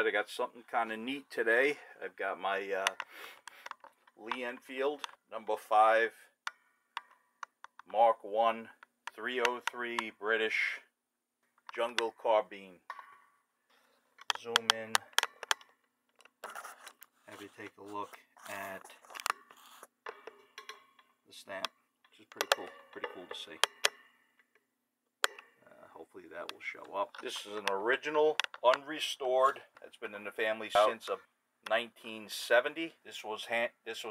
Alright, I got something kind of neat today. I've got my Lee Enfield number 5 Mark 1 303 British jungle carbine. Zoom in, have you take a look at the stamp, which is pretty cool to see. Hopefully that will show up. This is an original, unrestored. It's been in the family since 1970. This was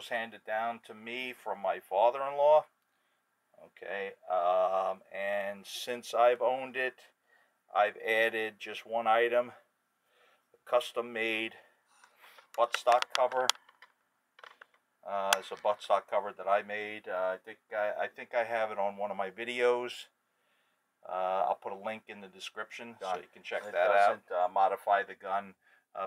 handed down to me from my father-in-law. Okay, and since I've owned it, I've added just one item: a custom-made buttstock cover. It's a buttstock cover that I made. I think I have it on one of my videos. I'll put a link in the description so you can check that out. It doesn't modify the gun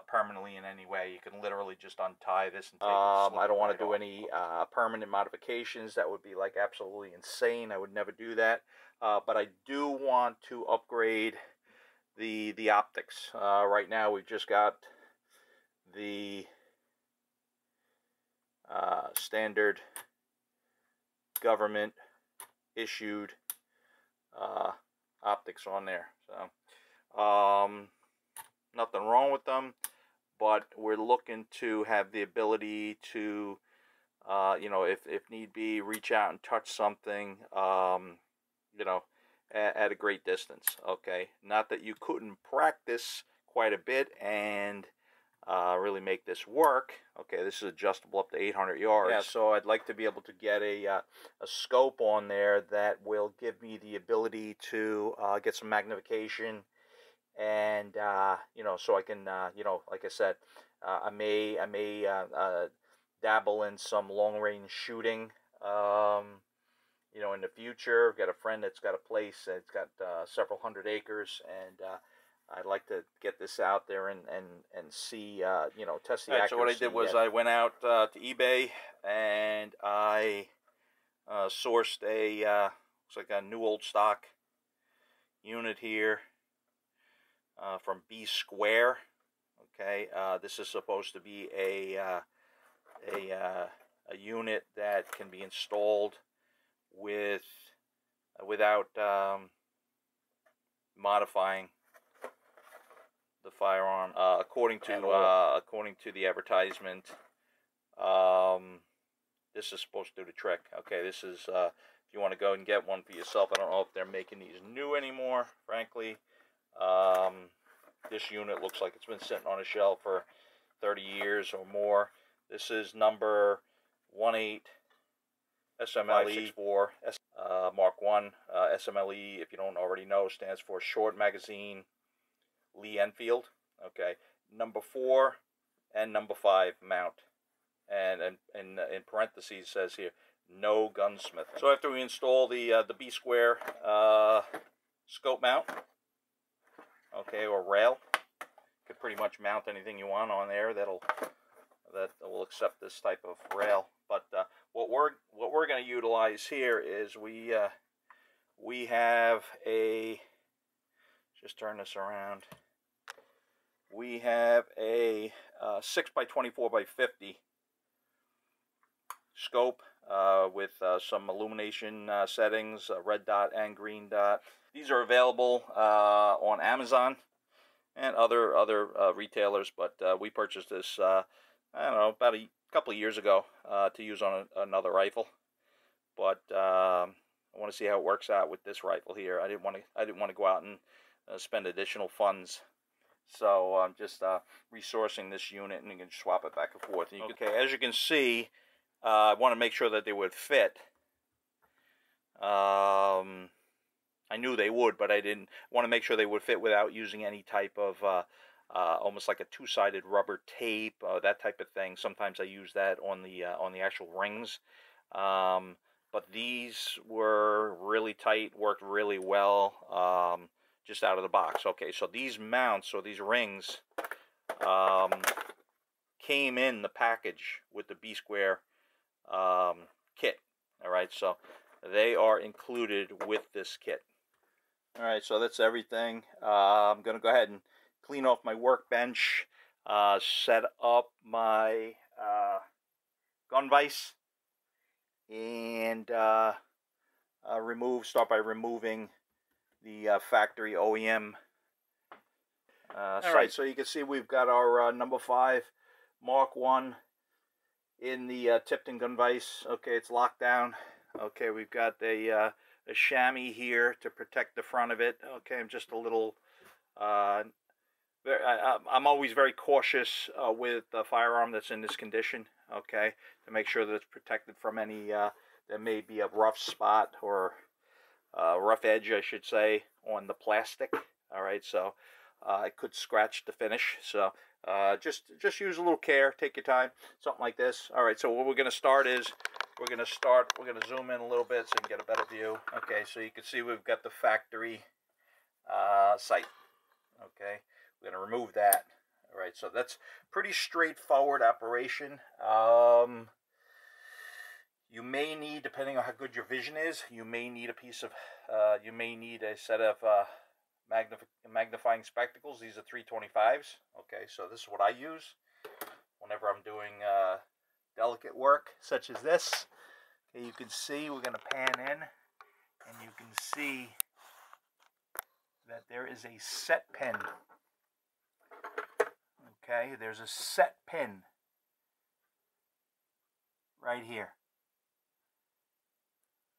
permanently in any way. You can literally just untie this and take it. I don't want to do any permanent modifications. That would be like absolutely insane. I would never do that. But I do want to upgrade the optics. Right now we've just got the standard government issued optics on there, so nothing wrong with them, but we're looking to have the ability to you know, if need be, reach out and touch something you know, at a great distance. Okay, not that you couldn't practice quite a bit and really make this work. Okay, this is adjustable up to 800 yards. Yeah, so I'd like to be able to get a scope on there that will give me the ability to get some magnification, and you know, so I can you know, like I said, I may dabble in some long-range shooting you know, in the future. I've got a friend that's got a place that's got several hundred acres, and I'd like to get this out there and see, you know, test the accuracy. So what I did was I went out to eBay and I sourced a, looks like a new old stock unit here from B Square. Okay, this is supposed to be a unit that can be installed without modifying the firearm. According to the advertisement, this is supposed to do the trick. Okay, this is if you want to go and get one for yourself. I don't know if they're making these new anymore, frankly. This unit looks like it's been sitting on a shelf for 30 years or more. This is number 18 SMLE 4 Mark 1 SMLE. If you don't already know, stands for Short Magazine Lee Enfield. Okay, number 4 and number 5 mount, and in parentheses says here, no gunsmithing. So after we install the B Square scope mount, okay, or rail, you could pretty much mount anything you want on there that will accept this type of rail. But what we're going to utilize here is we have a, just turn this around. We have a 6x24x50 scope with some illumination settings, red dot and green dot. These are available on Amazon and other retailers, but we purchased this I don't know, about a couple of years ago to use on another rifle. But I want to see how it works out with this rifle here. I didn't want to go out and spend additional funds. So I'm just resourcing this unit, and you can swap it back and forth. And okay, as you can see, I want to make sure that they would fit. I knew they would, but I didn't want to make sure they would fit without using any type of almost like a two-sided rubber tape, that type of thing. Sometimes I use that on the actual rings. But these were really tight, worked really well. Just out of the box. Okay, so these mounts, or these rings, came in the package with the B Square kit. Alright, so they are included with this kit. Alright, so that's everything. I'm going to go ahead and clean off my workbench. set up my gun vise and start by removing the factory OEM sight. Alright, so you can see we've got our number 5 Mark 1 in the Tipton Gun Vise. Okay, it's locked down. Okay, we've got a chamois here to protect the front of it. Okay, I'm just a little I'm always very cautious with a firearm that's in this condition, okay, to make sure that it's protected from any, there may be a rough spot or rough edge, I should say, on the plastic. Alright, so it could scratch the finish, so just use a little care, take your time, something like this. Alright, so what we're going to start is, we're going to zoom in a little bit so you can get a better view. Okay, so you can see we've got the factory sight. Okay, we're going to remove that. Alright, so that's pretty straightforward operation. You may need, depending on how good your vision is, you may need a piece of, you may need a set of magnifying spectacles. These are 325s. Okay, so this is what I use whenever I'm doing delicate work such as this. Okay, you can see, we're going to pan in, and you can see that there is a set pin. Okay, there's a set pin right here.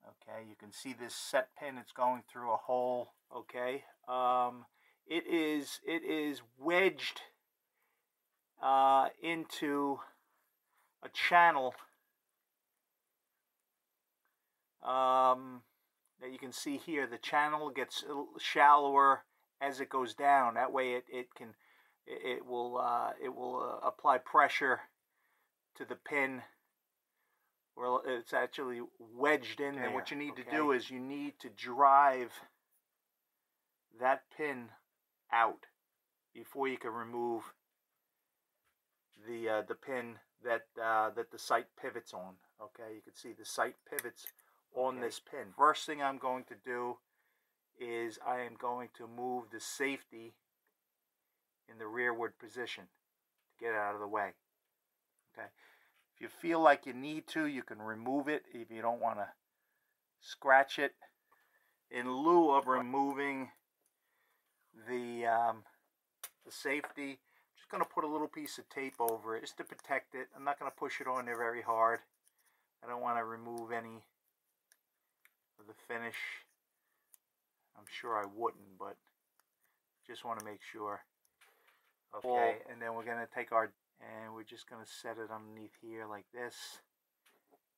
Okay, you can see this set pin. It's going through a hole. Okay, it is wedged into a channel that you can see here. The channel gets shallower as it goes down. That way, it will apply pressure to the pin. Well, it's actually wedged in there. What you need to do is you need to drive that pin out before you can remove the pin that the sight pivots on. Okay, you can see the sight pivots on this pin. First thing I'm going to do is I am going to move the safety in the rearward position to get it out of the way. Okay. If you feel like you need to, you can remove it if you don't want to scratch it. In lieu of removing the safety, I'm just going to put a little piece of tape over it just to protect it. I'm not going to push it on there very hard. I don't want to remove any of the finish. I'm sure I wouldn't, but just want to make sure. Okay, and then we're going to take our, and we're just going to set it underneath here like this.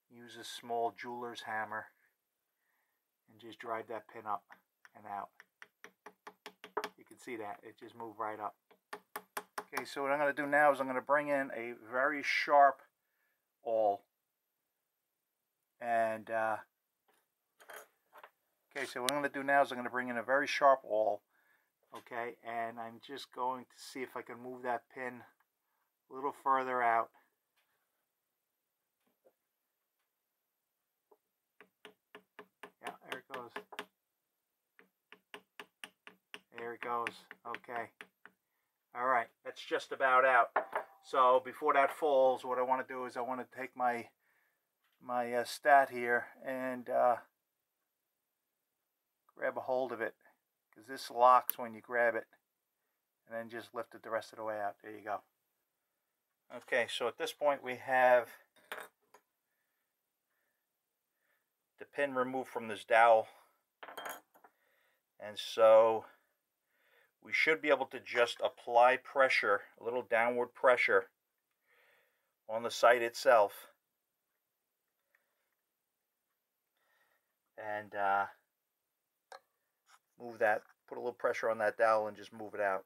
Use a small jeweler's hammer and just drive that pin up and out. You can see that it just moved right up. Okay, so what I'm going to do now is I'm going to bring in a very sharp awl. And okay, so what I'm going to do now is I'm going to bring in a very sharp awl. Okay, and I'm just going to see if I can move that pin a little further out. Yeah, there it goes. There it goes. Okay. All right, that's just about out. So before that falls, what I want to do is I want to take my stat here and grab a hold of it, because this locks when you grab it, and then just lift it the rest of the way out. There you go. Okay, so at this point we have the pin removed from this dowel, and so we should be able to just apply pressure, a little downward pressure on the sight itself, and move that, put a little pressure on that dowel and just move it out.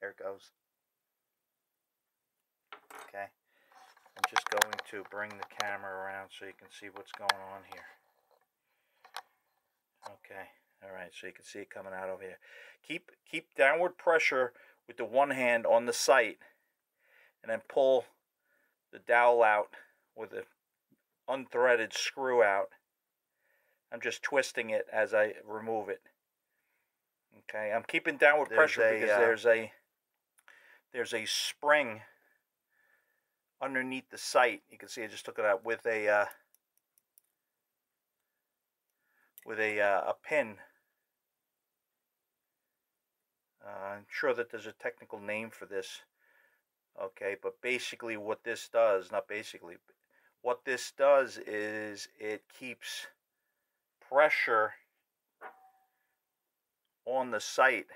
There it goes. Okay, I'm just going to bring the camera around so you can see what's going on here. Okay, alright, so you can see it coming out over here. Keep downward pressure with the one hand on the sight, and then pull the dowel out with an unthreaded screw out. I'm just twisting it as I remove it. Okay, I'm keeping downward pressure because there's a spring underneath the sight. You can see I just took it out with a pin. I'm sure that there's a technical name for this. Okay, but basically what this does, not basically, what this does is it keeps pressure on the sight.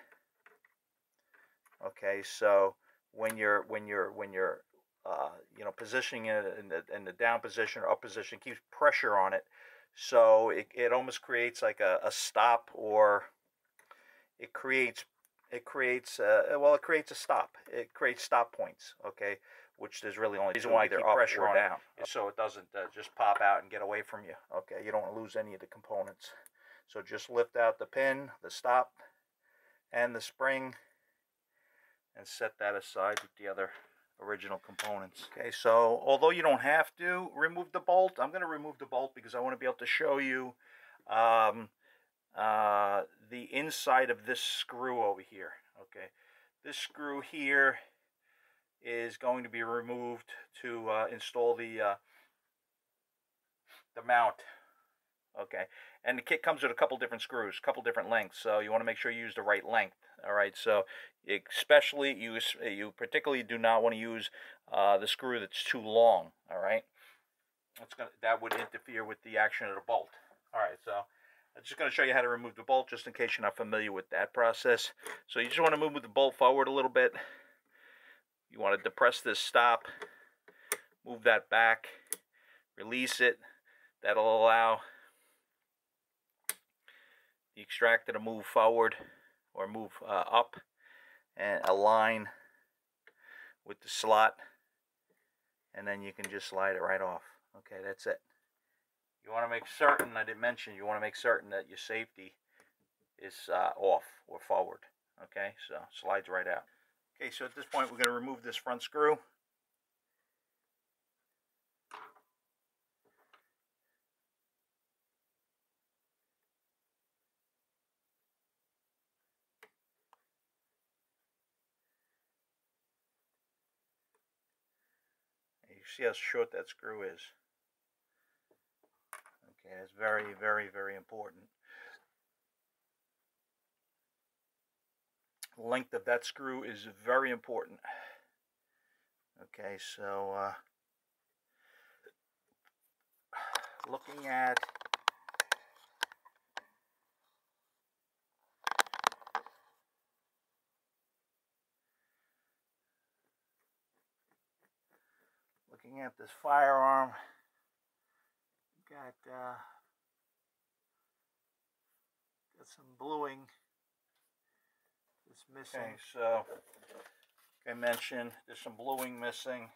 Okay, so when you're positioning it in the down position or up position, keeps pressure on it, so it almost creates like a stop, or it creates a stop. It creates stop points. Okay, which there's really only reason why they're up or down, so it doesn't just pop out and get away from you. Okay, you don't want to lose any of the components. So just lift out the pin, the stop, and the spring, and set that aside with the other original components. Okay, so although you don't have to remove the bolt, I'm going to remove the bolt because I want to be able to show you the inside of this screw over here. Okay, this screw here is going to be removed to install the mount. Okay, and the kit comes with a couple different screws, a couple different lengths, so you want to make sure you use the right length. All right, so especially you particularly do not want to use the screw that's too long. All right, that would interfere with the action of the bolt. All right, so I'm just going to show you how to remove the bolt, just in case you're not familiar with that process. So you just want to move the bolt forward a little bit. You want to depress this stop, move that back, release it. That'll allow the extractor to move forward or move up and align with the slot, and then you can just slide it right off. Okay, that's it. You want to make certain, I didn't mention, you want to make certain that your safety is off or forward. Okay, so slides right out. Okay, so at this point we're going to remove this front screw. You see how short that screw is. Okay, it's very, very, very important. The length of that screw is very important. Okay, so looking at this firearm, got some bluing that's missing. Okay, so like I mentioned, there's some bluing missing.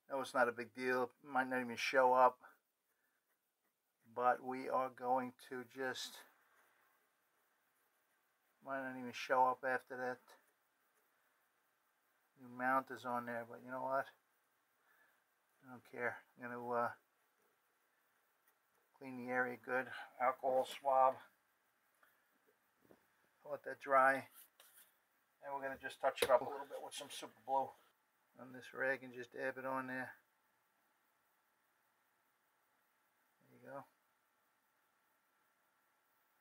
No, it's not a big deal. It might not even show up, but we are going to just, might not even show up after that new mount is on there, but you know what? I don't care. I'm going to clean the area good. Alcohol swab. Let that dry. And we're going to just touch it up a little bit with some super glue on this rag and just dab it on there. There you go.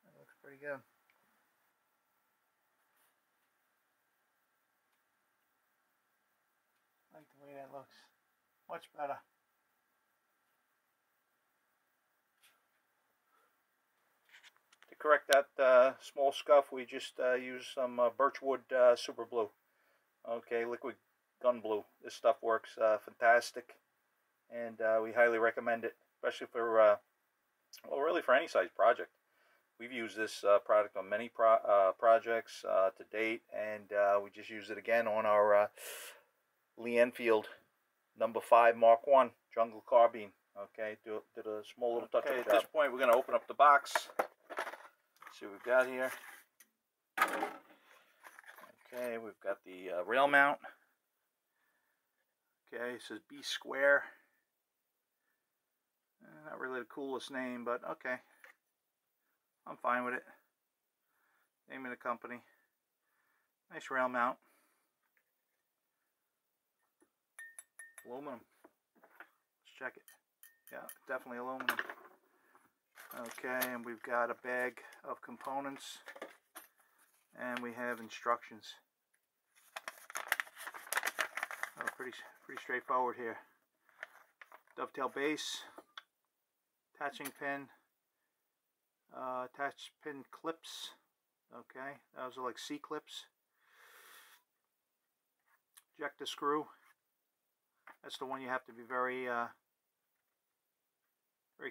That looks pretty good. I like the way that looks. Much better. To correct that small scuff, we just use some Birchwood super glue. Okay, liquid gun glue. This stuff works fantastic, and we highly recommend it, especially for well, really for any size project. We've used this product on many projects to date, and we just used it again on our Enfield number 5 Mark 1 jungle carbine. Okay, did a small little touch-up job. At this point, we're going to open up the box. See what we've got here. Okay, we've got the rail mount. Okay, it says B square. Not really the coolest name, but okay. I'm fine with it. Name of the company. Nice rail mount. Aluminum. Let's check it. Yeah, definitely aluminum. Okay, and we've got a bag of components, and we have instructions. Oh, pretty straightforward here. Dovetail base, attaching pin, attached pin clips. Okay, those are like C-clips. Ejector screw. That's the one you have to be very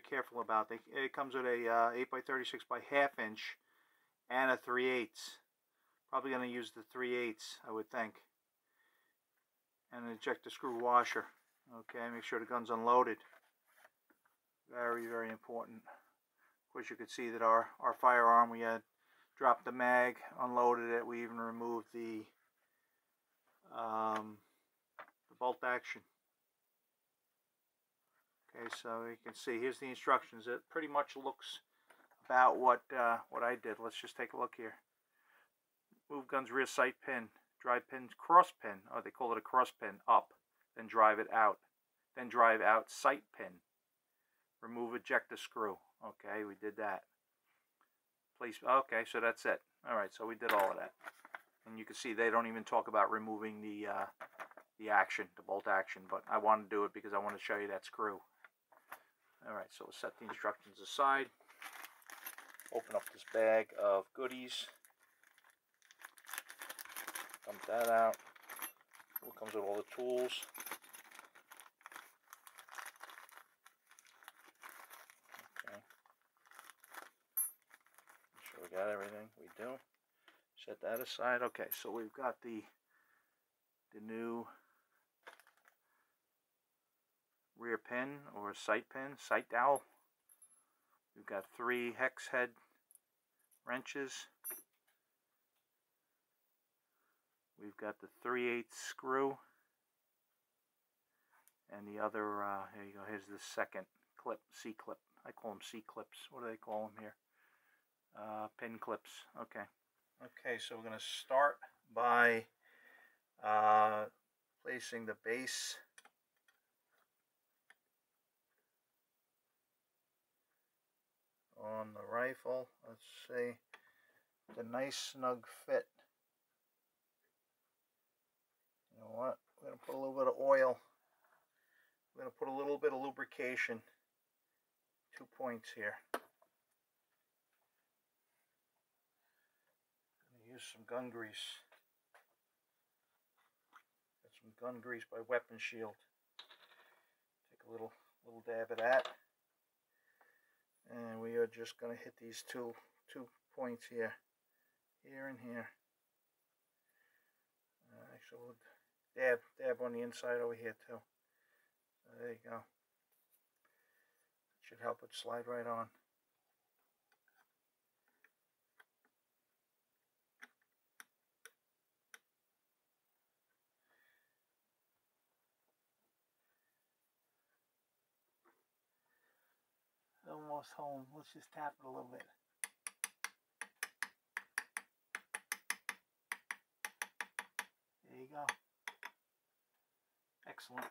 careful about. It comes with a 8x36 by ½ inch and a 3/8. Probably going to use the 3/8, I would think. And an ejector screw washer. Okay, make sure the gun's unloaded. Very, very important. Of course, you could see that our firearm, we had dropped the mag, unloaded it. We even removed the bolt action. Okay, so you can see, here's the instructions. It pretty much looks about what I did. Let's just take a look here. Move gun's rear sight pin, drive pin, cross pin, or they call it a cross pin, up, then drive it out. Then drive out sight pin. Remove ejector screw. Okay, we did that. Place. Okay, so that's it. All right, so we did all of that. And you can see they don't even talk about removing the action, the bolt action, but I want to do it because I want to show you that screw. Alright, so we'll set the instructions aside. Open up this bag of goodies. Dump that out. It comes with all the tools. Okay. Make sure we got everything. We do. Set that aside. Okay, so we've got the new rear pin or sight pin, sight dowel. We've got 3 hex head wrenches. We've got the 3/8 screw, and the other, here you go, here's the second clip, C-clip. I call them C-clips. What do they call them here? Pin clips. Okay. Okay, so we're going to start by placing the base on the rifle. Let's see, the nice snug fit. You know what? We're going to put a little bit of oil. We're going to put a little bit of lubrication. 2 points here. I'm going to use some gun grease. Got some gun grease by Weapon Shield. Take a little dab of that. And we are just going to hit these two points here and here. Actually, we'll dab on the inside over here too. So there you go. Should help it slide right on. Almost home. Let's just tap it a little bit. There you go. Excellent.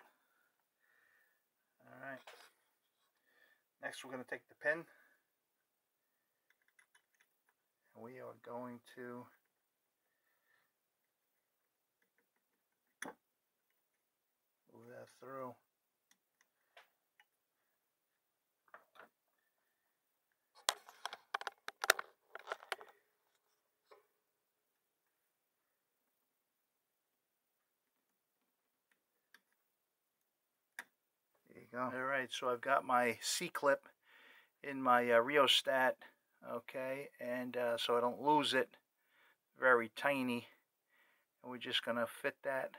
All right. Next, we're going to take the pin, and we are going to move that through. Alright, so I've got my C-clip in my rheostat, okay, and so I don't lose it. Very tiny, and we're just going to fit that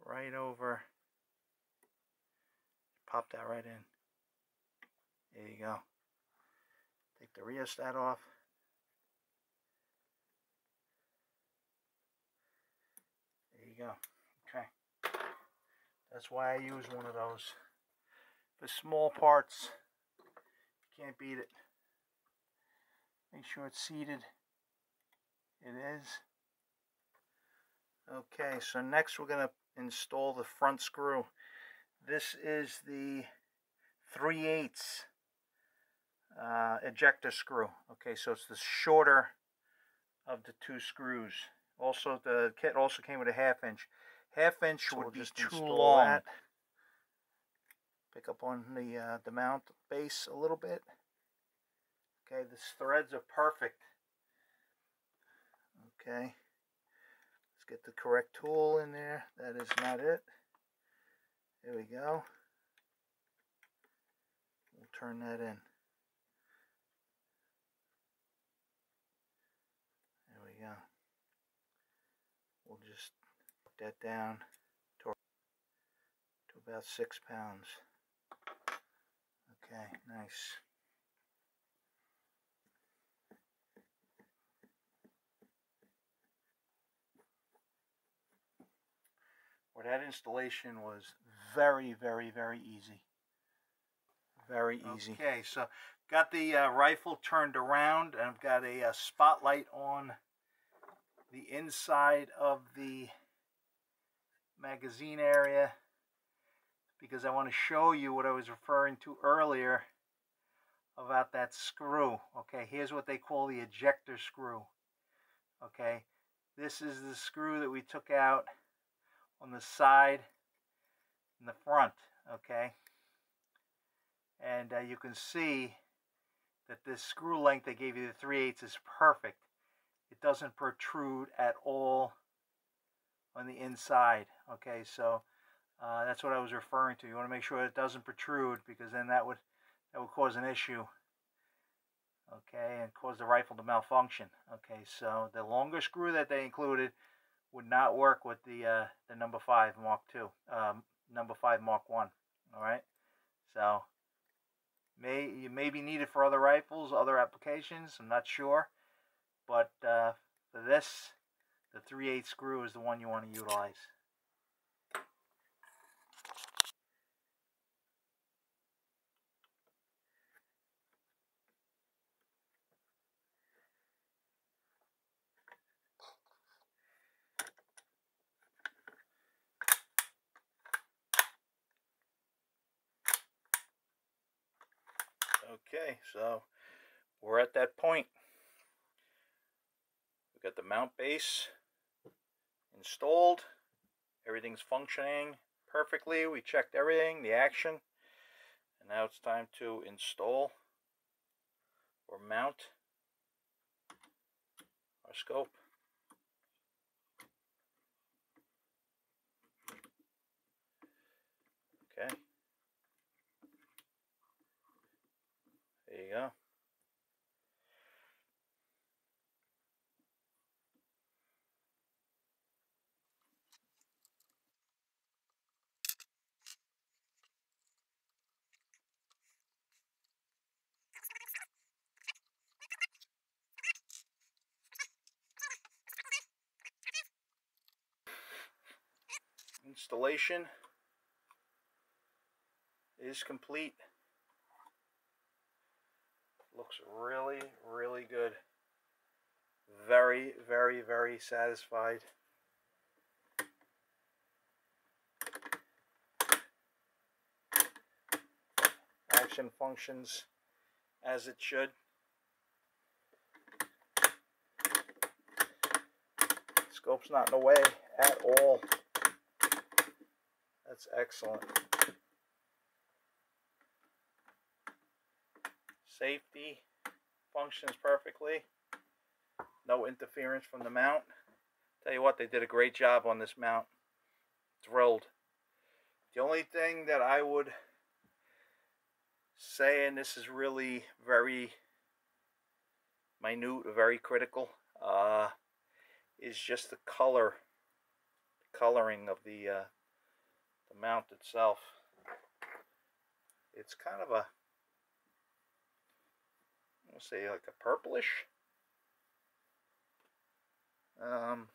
right over. Pop that right in. There you go. Take the rheostat off. Go. Okay, that's why I use one of those. For small parts, you can't beat it. Make sure it's seated. It is. Okay, so next we're going to install the front screw. This is the 3/8 ejector screw. Okay, so it's the shorter of the two screws. Also, the kit also came with a 1/2 inch. 1/2 inch would be too long. Pick up on the mount base a little bit. Okay, the threads are perfect. Okay, let's get the correct tool in there. That is not it. There we go. We'll turn that in. There we go. We'll just put that down to about 6 pounds. Okay, nice. Well, that installation was very, very, very easy. Very easy. Okay, so got the rifle turned around, and I've got a spotlight on the inside of the magazine area because I want to show you what I was referring to earlier about that screw. Okay, here's what they call the ejector screw. Okay, this is the screw that we took out on the side and the front. Okay, and you can see that this screw length they gave you, the 3/8, is perfect. It doesn't protrude at all on the inside. Okay, so that's what I was referring to. You want to make sure it doesn't protrude, because then that would cause an issue. Okay, and cause the rifle to malfunction. Okay, so the longer screw that they included would not work with the number 5 Mark II, number 5 Mark I. All right, so you may be needed for other rifles, other applications. I'm not sure, but for this, the 3/8 screw is the one you want to utilize. Okay, so we're at that point. We've got the mount base installed. Everything's functioning perfectly. We checked everything, the action. And now it's time to install or mount our scope. Okay. There you go. Installation is complete. Looks really, really good. Very, very, very satisfied. Action functions as it should. Scope's not in the way at all. That's excellent. Safety functions perfectly. No interference from the mount. Tell you what, they did a great job on this mount. Thrilled. The only thing that I would say, and this is really very minute, very critical, is just the coloring of the mount itself. It's kind of a, I'll say, like a purplish. I'm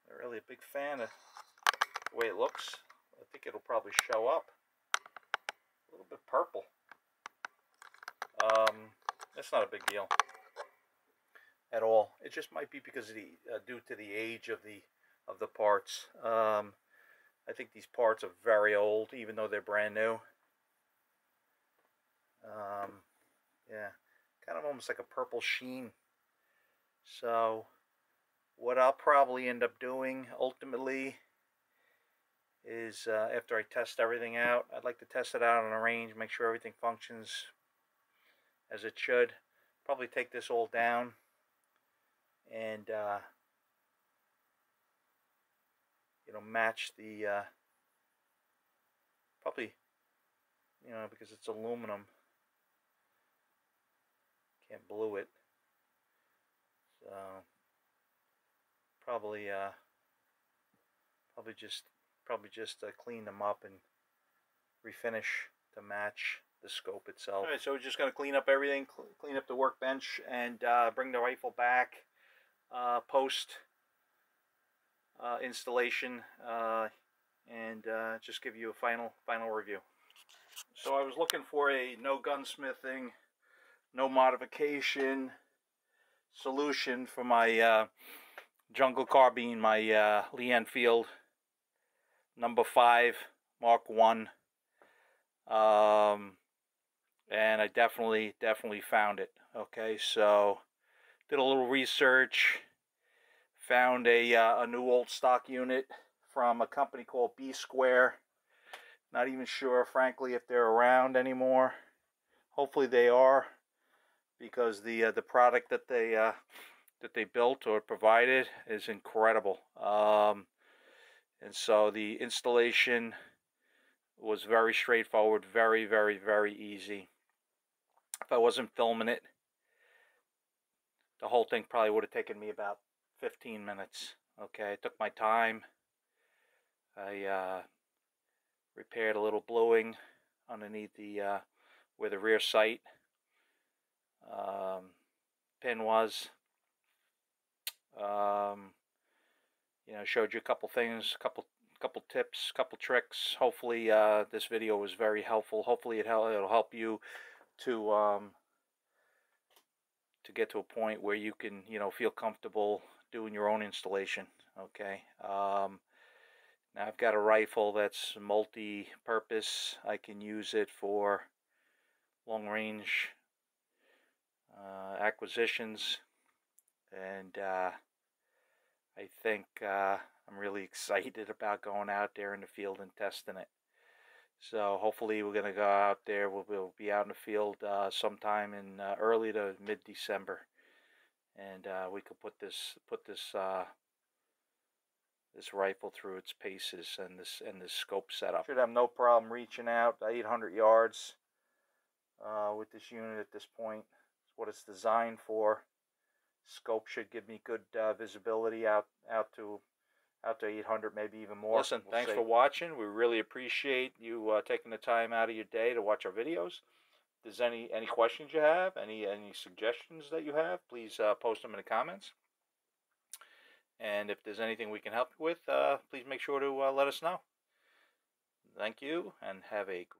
not really a big fan of the way it looks. I think it'll probably show up a little bit purple. It's not a big deal. at all. It just might be because of the due to the age of the parts. I think these parts are very old, even though they're brand new. Yeah, kind of almost like a purple sheen. So what I'll probably end up doing ultimately is after I test everything out, I'd like to test it out on a range, make sure everything functions as it should. Probably take this all down and you know, match the probably, you know, because it's aluminum, can't blue it, so probably just clean them up and refinish to match the scope itself. Alright, so we're just going to clean up everything, clean up the workbench, and bring the rifle back post installation, and just give you a final review. So I was looking for a no gunsmithing, no modification solution for my jungle carbine, my Lee Enfield number 5 Mark 1, and I definitely found it. Okay, so did a little research, found a new old stock unit from a company called B Square. Not even sure, frankly, if they're around anymore. Hopefully they are, because the product that they built or provided is incredible. And so the installation was very straightforward, very easy. If I wasn't filming it, the whole thing probably would have taken me about 15 minutes. Okay, I took my time. I repaired a little bluing underneath the where the rear sight pin was. You know, showed you a couple things, couple tips, couple tricks. Hopefully this video was very helpful. Hopefully it'll help you to get to a point where you can, you know, feel comfortable doing your own installation. Okay. Now I've got a rifle that's multi-purpose. I can use it for long-range acquisitions, and I think I'm really excited about going out there in the field and testing it. So hopefully we're going to go out there. We'll be out in the field sometime in early to mid-December, and we could put this rifle through its paces and this scope setup. Should have no problem reaching out 800 yards with this unit at this point. It's what it's designed for. Scope should give me good visibility out to 800, maybe even more. Listen, thanks for watching. We really appreciate you taking the time out of your day to watch our videos. If there's any questions you have, any suggestions that you have, please post them in the comments. And if there's anything we can help you with, please make sure to let us know. Thank you, and have a great